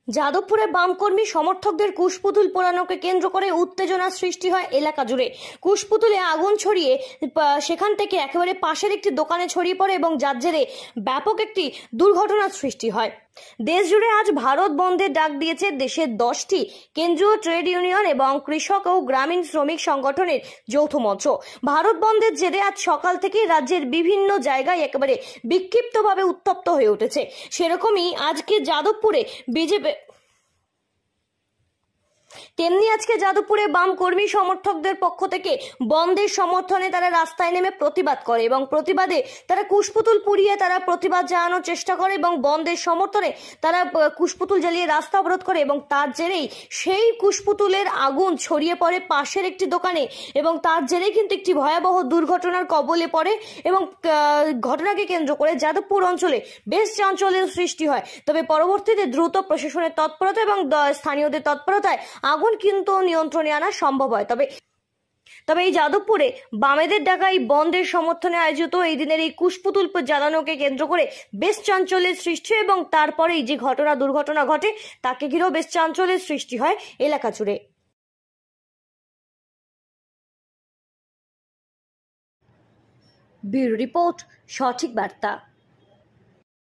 যাদবপুরে বামকর্মী সমর্থকদের কুশপুতুল পোড়ানোকে কেন্দ্র করে উত্তেজনা সৃষ্টি হয় এলাকা জুড়ে। কুশপুতুলে আগুন ছড়িয়ে সেখান থেকে একেবারে পাশের একটি দোকানে ছড়িয়ে পড়ে এবং যার জেরে ব্যাপক একটি দুর্ঘটনার সৃষ্টি হয়। দেশ জুড়ে আজ ভারত বন্ধের ডাক দিয়েছে দেশের 10টি কেন্দ্রীয় ট্রেড ইউনিয়ন এবং কৃষক ও গ্রামীণ শ্রমিক সংগঠনের যৌথ মঞ্চ। ভারত বন্ধের জেরে আজ সকাল থেকেই রাজ্যের বিভিন্ন জায়গায় একেবারে বিক্ষিপ্তভাবে উত্তপ্ত হয়ে উঠেছে। সেরকমই আজকে যাদবপুরে বিজেপি তেমনি আজকে যাদবপুরে বাম কর্মী সমর্থকদের পক্ষ থেকে বন্ধের সমর্থনে তারা রাস্তায় নেমে প্রতিবাদ করে এবং প্রতিবাদে তারা কুশপুতুল পুড়িয়ে তারা প্রতিবাদ জানানোর চেষ্টা করে এবং বন্ধের সমর্থনে তারা কুশপুতুল জ্বালিয়ে রাস্তা অবরোধ করে এবং তার জেরেই সেই কুশপুতুলের আগুন ছড়িয়ে পড়ে পাশের একটি দোকানে এবং তার জেরেই কিন্তু একটি ভয়াবহ দুর্ঘটনার কবলে পড়ে এবং ঘটনাকে কেন্দ্র করে যাদবপুর অঞ্চলে বেশ চাঞ্চল্যের সৃষ্টি হয়। তবে পরবর্তীতে দ্রুত প্রশাসনের তৎপরতা এবং স্থানীয়দের তৎপরতায় আগুন কিন্তু নিয়ন্ত্রণে আনা সম্ভব হয়। তবে এই যাদবপুরে বামেদের ডাকা এই বন্ধের সমর্থনে আয়োজিত এই দিনের এই কুশপুতুল জ্বালানোকে কেন্দ্র করে বেশ চাঞ্চল্যের সৃষ্টি এবং তারপরেই যে দুর্ঘটনা ঘটে তাকে ঘিরেও বেশ চাঞ্চল্যের সৃষ্টি হয় এলাকা জুড়ে। ব্যুরো রিপোর্ট, সঠিক বার্তা।